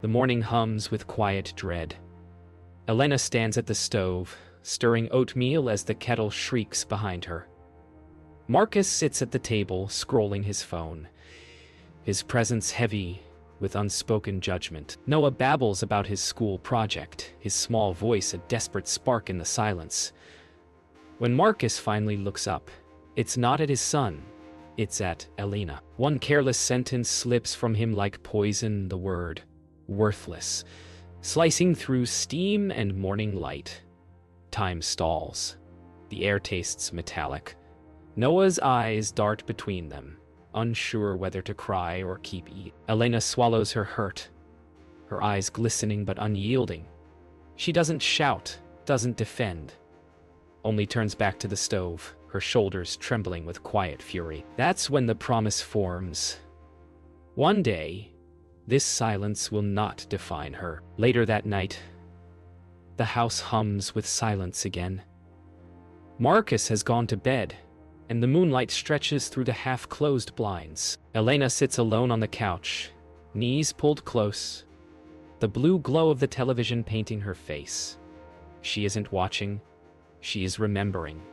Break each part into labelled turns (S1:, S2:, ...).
S1: The morning hums with quiet dread. Elena stands at the stove, stirring oatmeal as the kettle shrieks behind her. Marcus sits at the table, scrolling his phone, his presence heavy with unspoken judgment. Noah babbles about his school project, his small voice a desperate spark in the silence. When Marcus finally looks up, it's not at his son, it's at Elena. One careless sentence slips from him like poison, the word, worthless, slicing through steam and morning light. Time stalls. The air tastes metallic. Noah's eyes dart between them, unsure whether to cry or keep eating. Elena swallows her hurt, her eyes glistening but unyielding. She doesn't shout, doesn't defend, only turns back to the stove, her shoulders trembling with quiet fury. That's when the promise forms. One day, this silence will not define her. Later that night, the house hums with silence again. Marcus has gone to bed, and the moonlight stretches through the half-closed blinds. Elena sits alone on the couch, knees pulled close, the blue glow of the television painting her face. She isn't watching, she is remembering.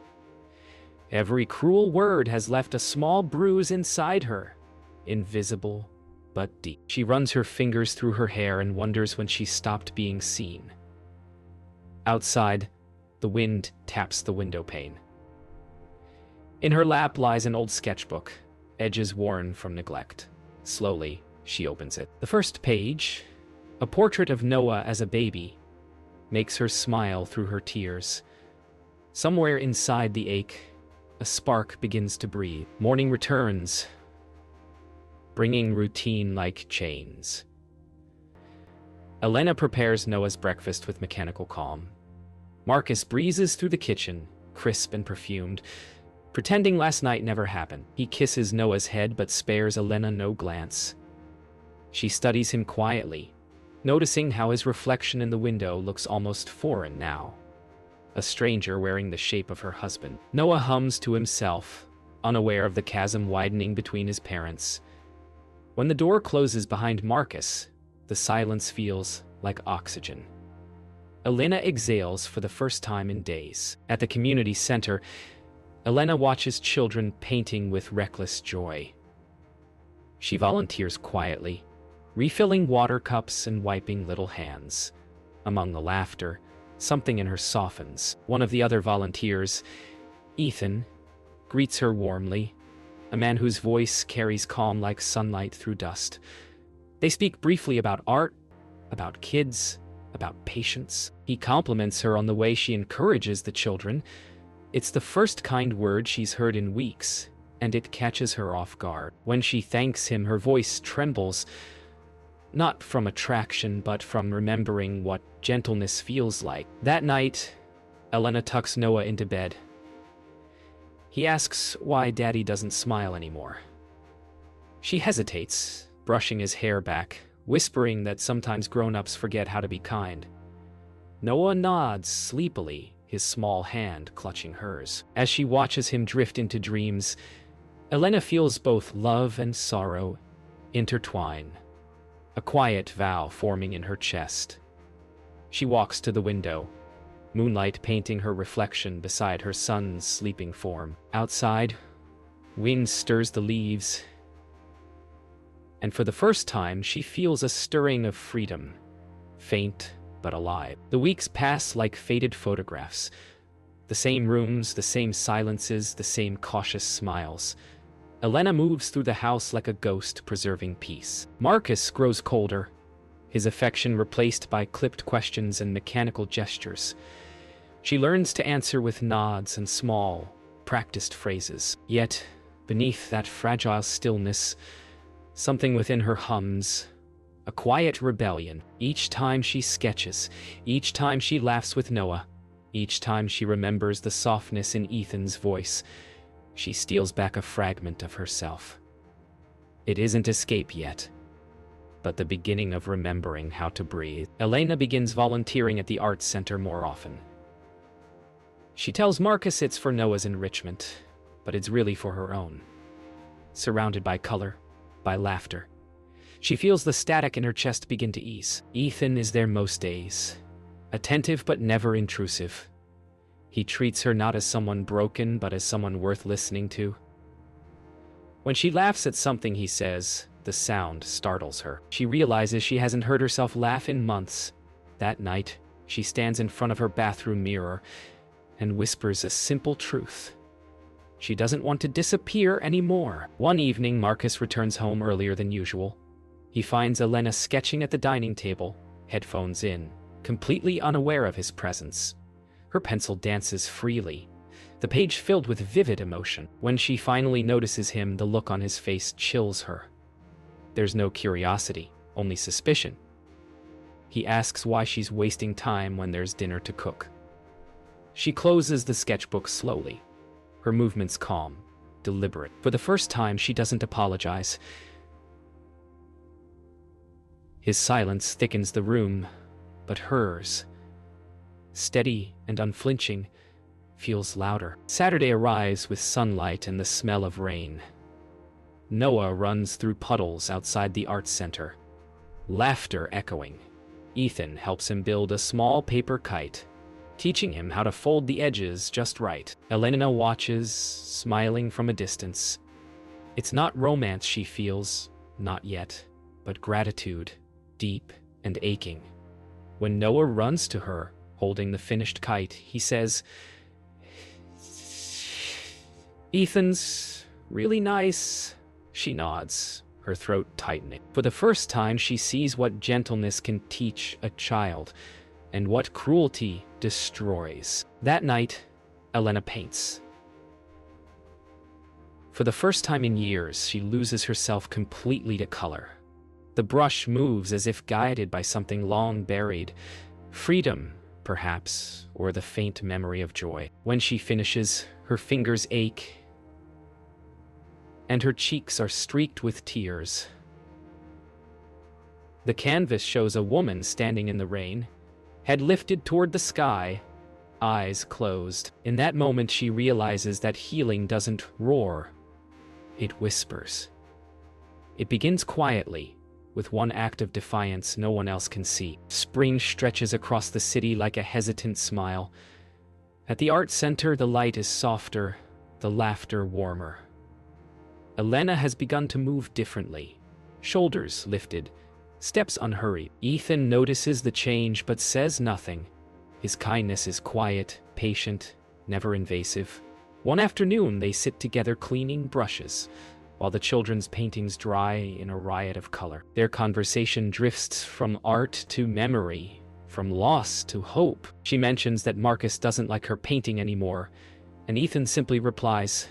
S1: Every cruel word has left a small bruise inside her, invisible but deep. She runs her fingers through her hair and wonders when she stopped being seen. Outside, the wind taps the window pane. In her lap lies an old sketchbook, edges worn from neglect. Slowly, she opens it. The first page, a portrait of Noah as a baby, makes her smile through her tears. Somewhere inside the ache, a spark begins to breathe. Morning returns, bringing routine like chains. Elena prepares Noah's breakfast with mechanical calm. Marcus breezes through the kitchen, crisp and perfumed, pretending last night never happened. He kisses Noah's head but spares Elena no glance. She studies him quietly, noticing how his reflection in the window looks almost foreign now. A stranger wearing the shape of her husband. Noah hums to himself, unaware of the chasm widening between his parents. When the door closes behind Marcus, the silence feels like oxygen. Elena exhales for the first time in days. At the community center, Elena watches children painting with reckless joy. She volunteers quietly, refilling water cups and wiping little hands. Among the laughter, something in her softens. One of the other volunteers, Ethan, greets her warmly, a man whose voice carries calm like sunlight through dust. They speak briefly about art, about kids, about patience. He compliments her on the way she encourages the children. It's the first kind word she's heard in weeks, and it catches her off guard. When she thanks him, her voice trembles, not from attraction, but from remembering what gentleness feels like. That night, Elena tucks Noah into bed. He asks why Daddy doesn't smile anymore. She hesitates, brushing his hair back, whispering that sometimes grown-ups forget how to be kind. Noah nods sleepily, his small hand clutching hers. As she watches him drift into dreams, Elena feels both love and sorrow intertwine, a quiet vow forming in her chest. She walks to the window, moonlight painting her reflection beside her son's sleeping form. Outside, wind stirs the leaves, and for the first time she feels a stirring of freedom, faint but alive. The weeks pass like faded photographs. The same rooms, the same silences, the same cautious smiles. Elena moves through the house like a ghost preserving peace. Marcus grows colder, his affection replaced by clipped questions and mechanical gestures. She learns to answer with nods and small, practiced phrases. Yet, beneath that fragile stillness, something within her hums, a quiet rebellion. Each time she sketches, each time she laughs with Noah, each time she remembers the softness in Ethan's voice, she steals back a fragment of herself. It isn't escape yet, but the beginning of remembering how to breathe. Elena begins volunteering at the arts center more often. She tells Marcus it's for Noah's enrichment, but it's really for her own. Surrounded by color, by laughter, She feels the static in her chest begin to ease. Ethan is there most days, attentive but never intrusive. He treats her not as someone broken, but as someone worth listening to. When she laughs at something he says, the sound startles her. She realizes she hasn't heard herself laugh in months. That night, she stands in front of her bathroom mirror and whispers a simple truth. She doesn't want to disappear anymore. One evening, Marcus returns home earlier than usual. He finds Elena sketching at the dining table, headphones in, completely unaware of his presence. Her pencil dances freely, the page filled with vivid emotion. When she finally notices him, the look on his face chills her. There's no curiosity, only suspicion. He asks why she's wasting time when there's dinner to cook. She closes the sketchbook slowly, her movements calm, deliberate. For the first time, she doesn't apologize. His silence thickens the room, but hers, steady and unflinching, feels louder. Saturday arrives with sunlight and the smell of rain. Noah runs through puddles outside the arts center, laughter echoing. Ethan helps him build a small paper kite, teaching him how to fold the edges just right. Elena watches, smiling from a distance. It's not romance she feels, not yet, but gratitude, deep and aching. When Noah runs to her, holding the finished kite, he says, "Ethan's really nice." She nods, her throat tightening. For the first time, she sees what gentleness can teach a child, and what cruelty destroys. That night, Elena paints. For the first time in years, she loses herself completely to color. The brush moves as if guided by something long buried. Freedom, perhaps, or the faint memory of joy. When she finishes, her fingers ache, and her cheeks are streaked with tears. The canvas shows a woman standing in the rain, head lifted toward the sky, eyes closed. In that moment, she realizes that healing doesn't roar, it whispers. It begins quietly, with one act of defiance no one else can see. Spring stretches across the city like a hesitant smile. At the art center, the light is softer, the laughter warmer. Elena has begun to move differently, shoulders lifted, steps unhurried. Ethan notices the change but says nothing. His kindness is quiet, patient, never invasive. One afternoon, they sit together cleaning brushes, while the children's paintings dry in a riot of color. Their conversation drifts from art to memory, from loss to hope. She mentions that Marcus doesn't like her painting anymore, and Ethan simply replies,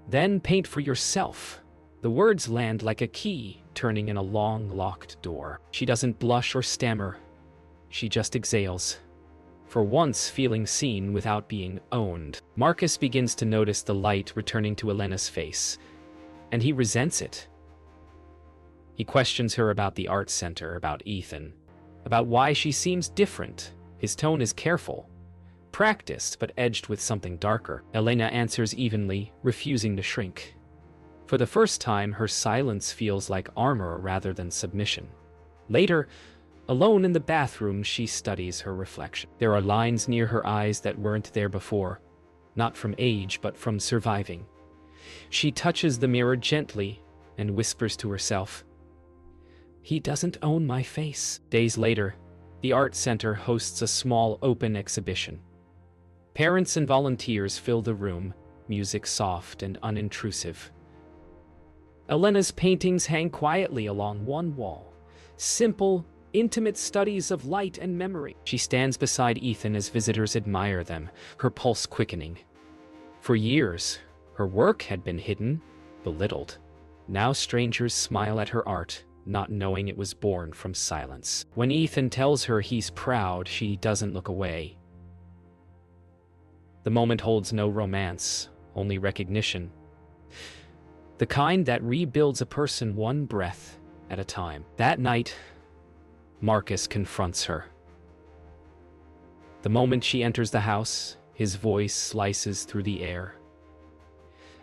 S1: "Then paint for yourself." The words land like a key, turning in a long, locked door. She doesn't blush or stammer. She just exhales, for once feeling seen without being owned. Marcus begins to notice the light returning to Elena's face, and he resents it. He questions her about the art center, about Ethan, about why she seems different. His tone is careful, practiced, but edged with something darker. Elena answers evenly, refusing to shrink. For the first time, her silence feels like armor rather than submission. Later, alone in the bathroom, she studies her reflection. There are lines near her eyes that weren't there before, not from age, but from surviving. She touches the mirror gently and whispers to herself, "He doesn't own my face." Days later, the art center hosts a small open exhibition. Parents and volunteers fill the room, music soft and unintrusive. Elena's paintings hang quietly along one wall, simple, intimate studies of light and memory. She stands beside Ethan as visitors admire them, her pulse quickening. For years, her work had been hidden, belittled. Now strangers smile at her art, not knowing it was born from silence. When Ethan tells her he's proud, she doesn't look away. The moment holds no romance, only recognition. The kind that rebuilds a person one breath at a time. That night, Marcus confronts her. The moment she enters the house, his voice slices through the air.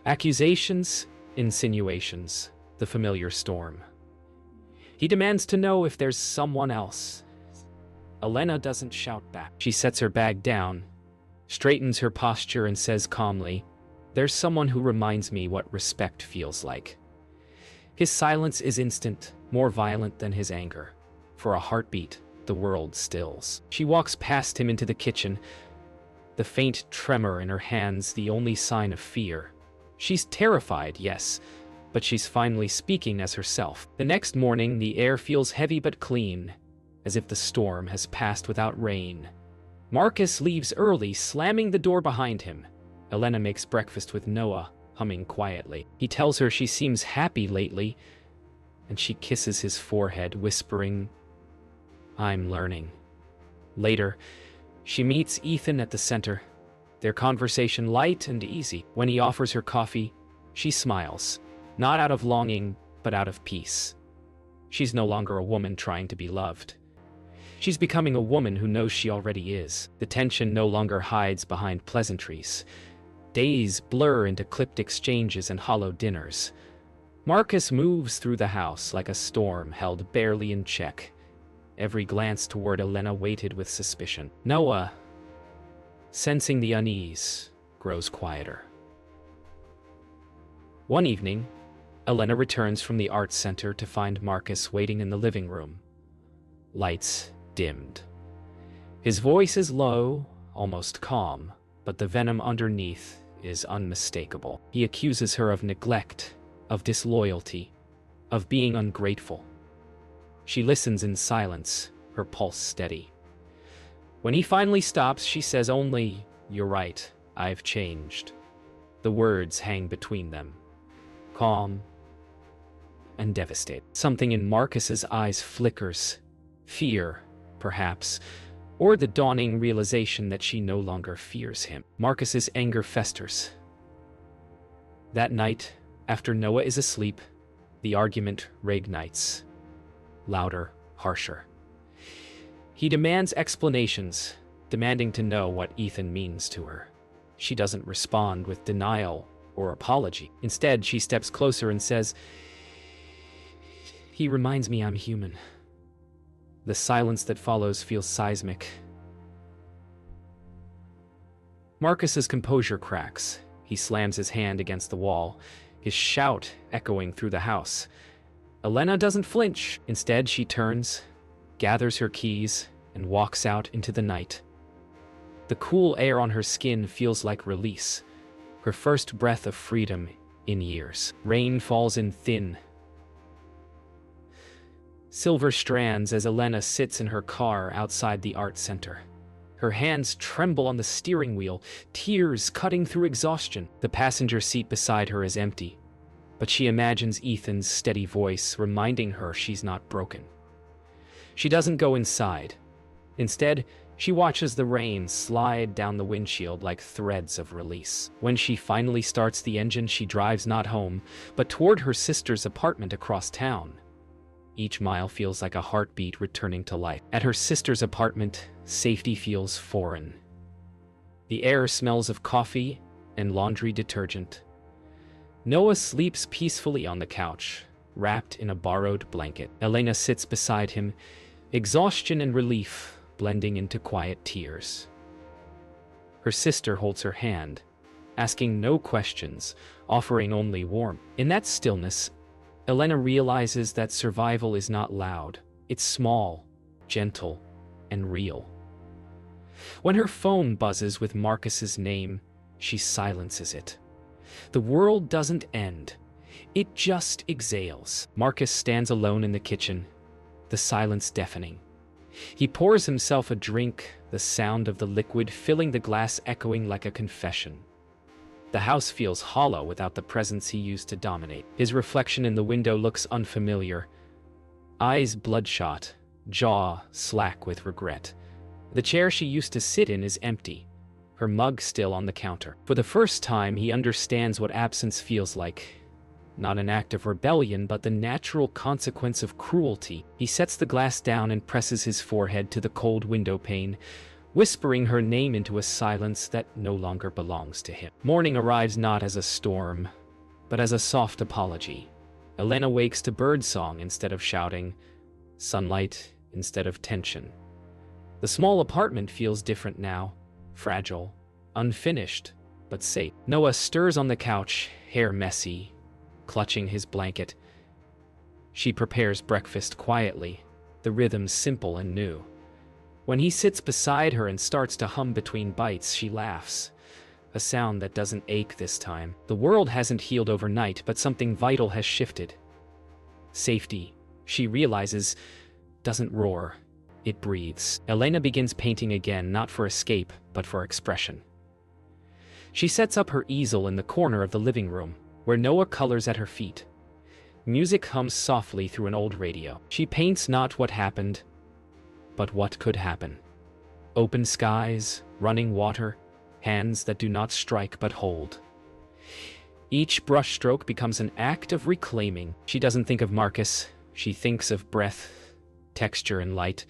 S1: Accusations, insinuations, the familiar storm. He demands to know if there's someone else. Elena doesn't shout back. She sets her bag down, straightens her posture, and says calmly, "There's someone who reminds me what respect feels like." His silence is instant, more violent than his anger. For a heartbeat, the world stills. She walks past him into the kitchen, the faint tremor in her hands the only sign of fear. She's terrified, yes, but she's finally speaking as herself. The next morning, the air feels heavy but clean, as if the storm has passed without rain. Marcus leaves early, slamming the door behind him. Elena makes breakfast with Noah, humming quietly. He tells her she seems happy lately, and she kisses his forehead, whispering, "I'm learning." Later, she meets Ethan at the center, their conversation light and easy. When he offers her coffee, she smiles, not out of longing, but out of peace. She's no longer a woman trying to be loved. She's becoming a woman who knows she already is. The tension no longer hides behind pleasantries. Days blur into clipped exchanges and hollow dinners. Marcus moves through the house like a storm held barely in check. Every glance toward Elena weighted with suspicion. Noah, sensing the unease, grows quieter. One evening, Elena returns from the arts center to find Marcus waiting in the living room. Lights dimmed. His voice is low, almost calm, but the venom underneath is unmistakable. He accuses her of neglect, of disloyalty, of being ungrateful. She listens in silence, her pulse steady. When he finally stops, she says only, "You're right, I've changed." The words hang between them, calm and devastated. Something in Marcus's eyes flickers. Fear, perhaps, or the dawning realization that she no longer fears him. Marcus's anger festers. That night, after Noah is asleep, the argument reignites. Louder, harsher. He demands explanations, demanding to know what Ethan means to her. She doesn't respond with denial or apology. Instead, she steps closer and says, "He reminds me I'm human." The silence that follows feels seismic. Marcus's composure cracks. He slams his hand against the wall, his shout echoing through the house. Elena doesn't flinch. Instead, she turns, gathers her keys, and walks out into the night. The cool air on her skin feels like release, her first breath of freedom in years. Rain falls in thin, silver strands as Elena sits in her car outside the art center. Her hands tremble on the steering wheel, tears cutting through exhaustion. The passenger seat beside her is empty, but she imagines Ethan's steady voice reminding her she's not broken. She doesn't go inside. Instead, she watches the rain slide down the windshield like threads of release. When she finally starts the engine, she drives not home, but toward her sister's apartment across town. Each mile feels like a heartbeat returning to life. At her sister's apartment, safety feels foreign. The air smells of coffee and laundry detergent. Noah sleeps peacefully on the couch, wrapped in a borrowed blanket. Elena sits beside him, exhaustion and relief blending into quiet tears. Her sister holds her hand, asking no questions, offering only warmth. In that stillness, Elena realizes that survival is not loud. It's small, gentle, and real. When her phone buzzes with Marcus's name, she silences it. The world doesn't end. It just exhales. Marcus stands alone in the kitchen, the silence deafening. He pours himself a drink, the sound of the liquid filling the glass echoing like a confession. The house feels hollow without the presence he used to dominate. His reflection in the window looks unfamiliar. Eyes bloodshot, jaw slack with regret. The chair she used to sit in is empty, her mug still on the counter. For the first time, he understands what absence feels like. Not an act of rebellion, but the natural consequence of cruelty. He sets the glass down and presses his forehead to the cold window pane, whispering her name into a silence that no longer belongs to him. Morning arrives not as a storm, but as a soft apology. Elena wakes to birdsong instead of shouting, sunlight instead of tension. The small apartment feels different now, fragile, unfinished, but safe. Noah stirs on the couch, hair messy, clutching his blanket. She prepares breakfast quietly, the rhythm simple and new. When he sits beside her and starts to hum between bites, she laughs. A sound that doesn't ache this time. The world hasn't healed overnight, but something vital has shifted. Safety, she realizes, doesn't roar. It breathes. Elena begins painting again, not for escape, but for expression. She sets up her easel in the corner of the living room, where Noah colors at her feet. Music hums softly through an old radio. She paints not what happened, but what could happen. Open skies, running water, hands that do not strike but hold. Each brushstroke becomes an act of reclaiming. She doesn't think of Marcus, she thinks of breath, texture, and light.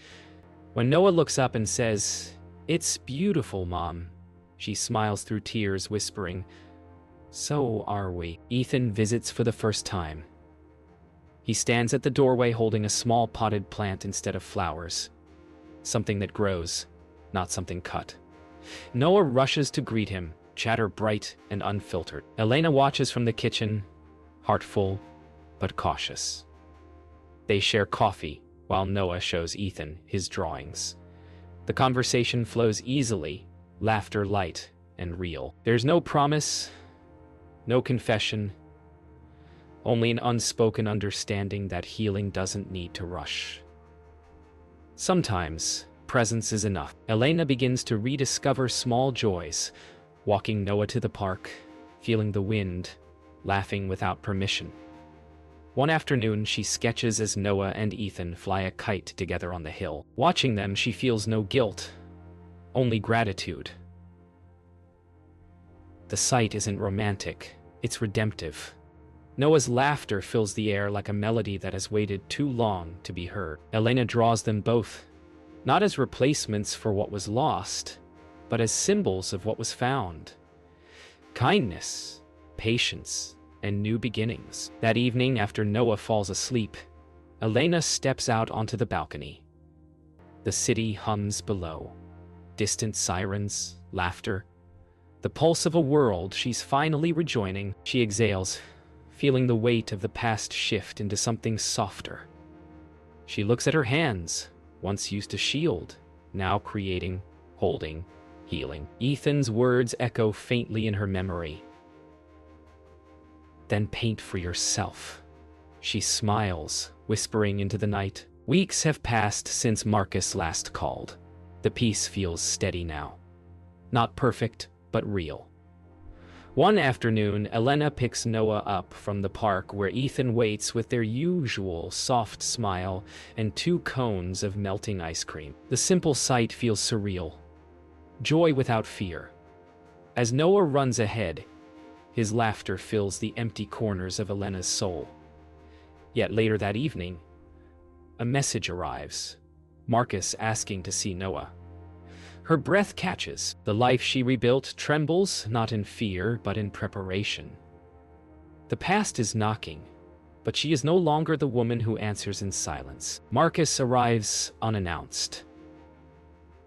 S1: When Noah looks up and says, "It's beautiful, Mom," she smiles through tears, whispering, "So are we." Ethan visits for the first time. He stands at the doorway holding a small potted plant instead of flowers. Something that grows, not something cut. Noah rushes to greet him, chatter bright and unfiltered. Elena watches from the kitchen, heart full, but cautious. They share coffee, while Noah shows Ethan his drawings. The conversation flows easily, laughter light and real. There's no promise, no confession, only an unspoken understanding that healing doesn't need to rush. Sometimes, presence is enough. Elena begins to rediscover small joys, walking Noah to the park, feeling the wind, laughing without permission. One afternoon, she sketches as Noah and Ethan fly a kite together on the hill. Watching them, she feels no guilt, only gratitude. The sight isn't romantic, it's redemptive. Noah's laughter fills the air like a melody that has waited too long to be heard. Elena draws them both, not as replacements for what was lost, but as symbols of what was found. Kindness, patience, and new beginnings. That evening, after Noah falls asleep, Elena steps out onto the balcony. The city hums below. Distant sirens, laughter. The pulse of a world she's finally rejoining. She exhales, feeling the weight of the past shift into something softer. She looks at her hands, once used to shield, now creating, holding, healing. Ethan's words echo faintly in her memory. "Then paint for yourself." She smiles, whispering into the night. Weeks have passed since Marcus last called. The peace feels steady now. Not perfect, but real. One afternoon, Elena picks Noah up from the park where Ethan waits with their usual soft smile and 2 cones of melting ice cream. The simple sight feels surreal. Joy without fear. As Noah runs ahead, his laughter fills the empty corners of Elena's soul. Yet later that evening, a message arrives, Marcus asking to see Noah. Her breath catches. The life she rebuilt trembles, not in fear, but in preparation. The past is knocking, but she is no longer the woman who answers in silence. Marcus arrives unannounced.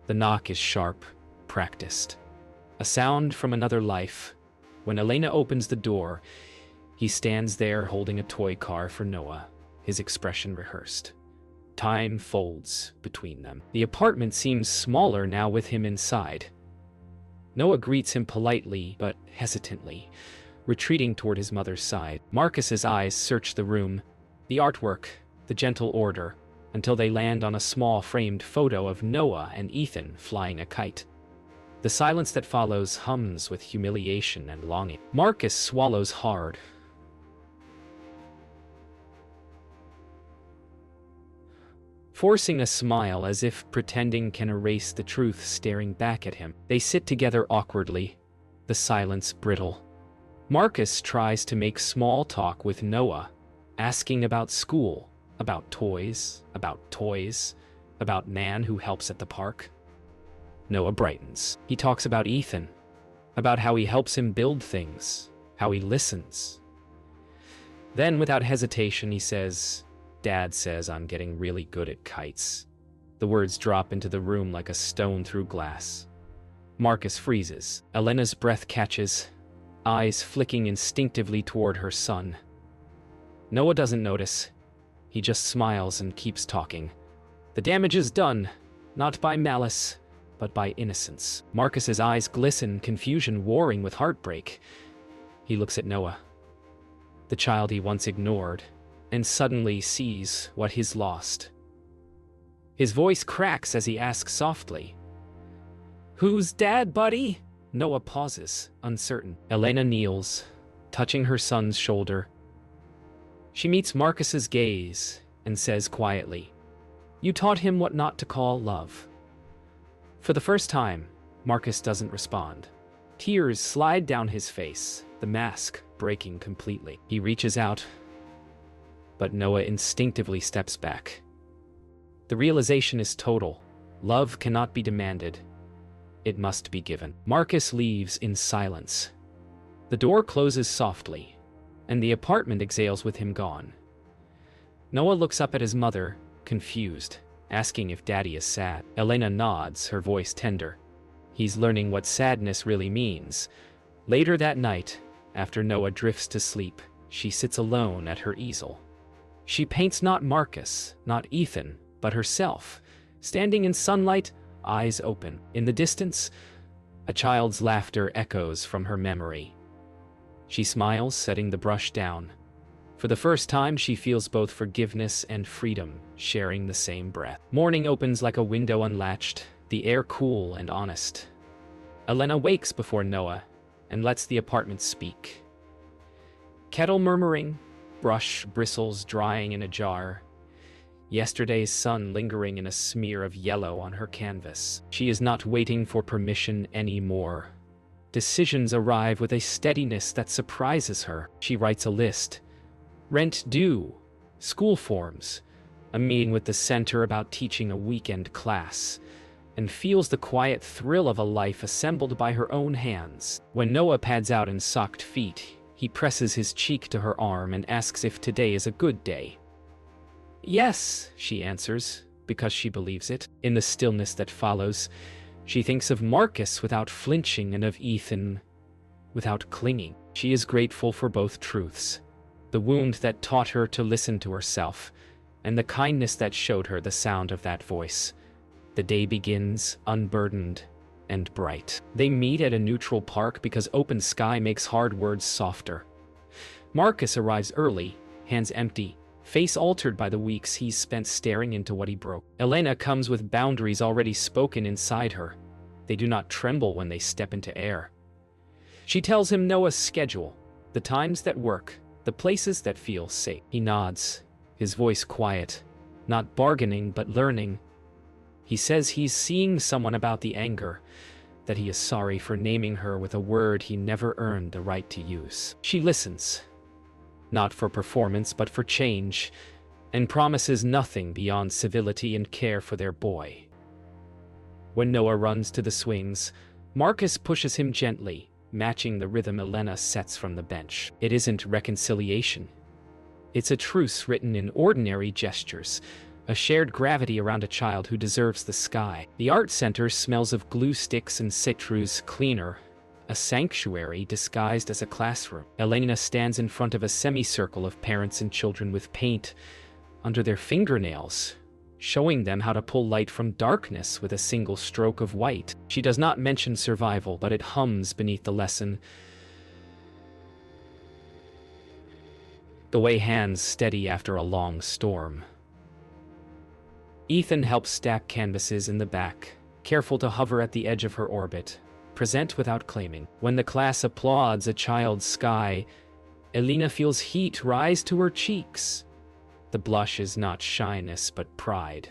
S1: The knock is sharp, practiced. A sound from another life. When Elena opens the door, he stands there holding a toy car for Noah, his expression rehearsed. Time folds between them. The apartment seems smaller now with him inside. Noah greets him politely but hesitantly, retreating toward his mother's side. Marcus's eyes search the room, the artwork, the gentle order, until they land on a small framed photo of Noah and Ethan flying a kite. The silence that follows hums with humiliation and longing. Marcus swallows hard. Forcing a smile as if pretending can erase the truth staring back at him. They sit together awkwardly, the silence brittle. Marcus tries to make small talk with Noah, asking about school, about toys, about man who helps at the park. Noah brightens. He talks about Ethan, about how he helps him build things, how he listens. Then, without hesitation, he says, Dad says I'm getting really good at kites. The words drop into the room like a stone through glass. Marcus freezes. Elena's breath catches, eyes flicking instinctively toward her son. Noah doesn't notice. He just smiles and keeps talking. The damage is done, not by malice, but by innocence. Marcus's eyes glisten, confusion warring with heartbreak. He looks at Noah, the child he once ignored, and suddenly sees what he's lost. His voice cracks as he asks softly, "Who's Dad, buddy?" Noah pauses, uncertain. Elena kneels, touching her son's shoulder. She meets Marcus's gaze and says quietly, "You taught him what not to call love." For the first time, Marcus doesn't respond. Tears slide down his face, the mask breaking completely. He reaches out, but Noah instinctively steps back. The realization is total. Love cannot be demanded. It must be given. Marcus leaves in silence. The door closes softly, and the apartment exhales with him gone. Noah looks up at his mother, confused, asking if Daddy is sad. Elena nods, her voice tender. He's learning what sadness really means. Later that night, after Noah drifts to sleep, she sits alone at her easel. She paints not Marcus, not Ethan, but herself, standing in sunlight, eyes open. In the distance, a child's laughter echoes from her memory. She smiles, setting the brush down. For the first time, she feels both forgiveness and freedom, sharing the same breath. Morning opens like a window unlatched, the air cool and honest. Elena wakes before Noah and lets the apartment speak. Kettle murmuring, brush bristles drying in a jar. Yesterday's sun lingering in a smear of yellow on her canvas. She is not waiting for permission anymore. Decisions arrive with a steadiness that surprises her. She writes a list. Rent due, school forms, a meeting with the center about teaching a weekend class, and feels the quiet thrill of a life assembled by her own hands. When Noah pads out in socked feet, he presses his cheek to her arm and asks if today is a good day. Yes, she answers, because she believes it. In the stillness that follows, she thinks of Marcus without flinching and of Ethan without clinging. She is grateful for both truths, the wound that taught her to listen to herself, and the kindness that showed her the sound of that voice. The day begins, unburdened and bright. They meet at a neutral park because open sky makes hard words softer. Marcus arrives early, hands empty, face altered by the weeks he's spent staring into what he broke. Elena comes with boundaries already spoken inside her. They do not tremble when they step into air. She tells him Noah's schedule, the times that work, the places that feel safe. He nods, his voice quiet, not bargaining but learning. He says he's seeing someone about the anger, that he is sorry for naming her with a word he never earned the right to use. She listens, not for performance but for change, and promises nothing beyond civility and care for their boy. When Noah runs to the swings, Marcus pushes him gently, matching the rhythm Elena sets from the bench. It isn't reconciliation. It's a truce written in ordinary gestures, a shared gravity around a child who deserves the sky. The art center smells of glue sticks and citrus cleaner, a sanctuary disguised as a classroom. Elena stands in front of a semicircle of parents and children with paint under their fingernails, showing them how to pull light from darkness with a single stroke of white. She does not mention survival, but it hums beneath the lesson. The way hands steady after a long storm. Ethan helps stack canvases in the back, careful to hover at the edge of her orbit, present without claiming. When the class applauds a child's sky, Elena feels heat rise to her cheeks. The blush is not shyness but pride,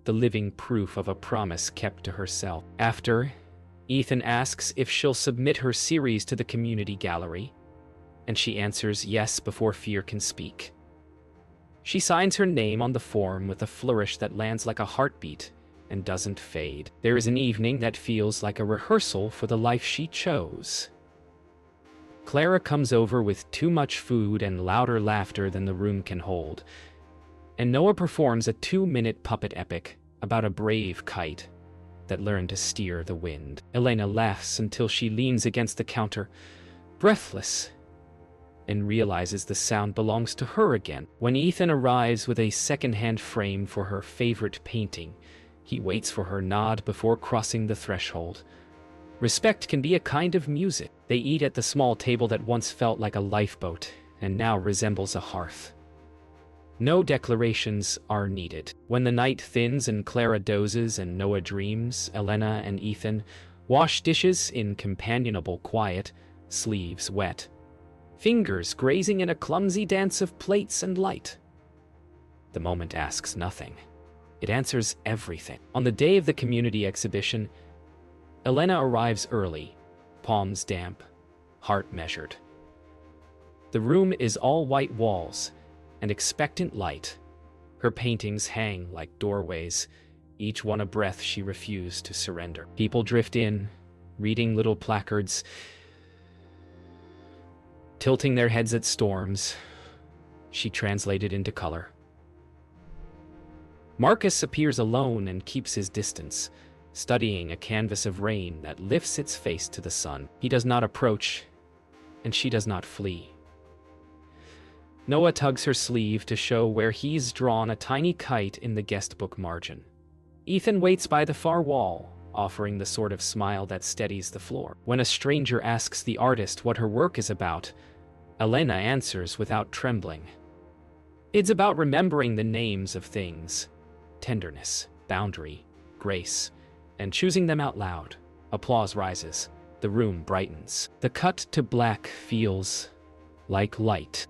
S1: the living proof of a promise kept to herself. After, Ethan asks if she'll submit her series to the community gallery, and she answers yes before fear can speak. She signs her name on the form with a flourish that lands like a heartbeat and doesn't fade. There is an evening that feels like a rehearsal for the life she chose. Clara comes over with too much food and louder laughter than the room can hold. and Noah performs a 2-minute puppet epic about a brave kite that learned to steer the wind. Elena laughs until she leans against the counter, breathless, and realizes the sound belongs to her again. When Ethan arrives with a second-hand frame for her favorite painting, he waits for her nod before crossing the threshold. Respect can be a kind of music. They eat at the small table that once felt like a lifeboat and now resembles a hearth. No declarations are needed. When the night thins and Clara dozes and Noah dreams, Elena and Ethan wash dishes in companionable quiet, sleeves wet, fingers grazing in a clumsy dance of plates and light. The moment asks nothing. It answers everything. On the day of the community exhibition, Elena arrives early, palms damp, heart measured. The room is all white walls and expectant light. Her paintings hang like doorways, each one a breath she refused to surrender. People drift in, reading little placards, tilting their heads at storms. She translated into color. Marcus appears alone and keeps his distance, studying a canvas of rain that lifts its face to the sun. He does not approach, and she does not flee. Noah tugs her sleeve to show where he's drawn a tiny kite in the guest book margin. Ethan waits by the far wall, offering the sort of smile that steadies the floor. When a stranger asks the artist what her work is about, Elena answers without trembling. It's about remembering the names of things: tenderness, boundary, grace, and choosing them out loud. Applause rises. The room brightens. The cut to black feels like light.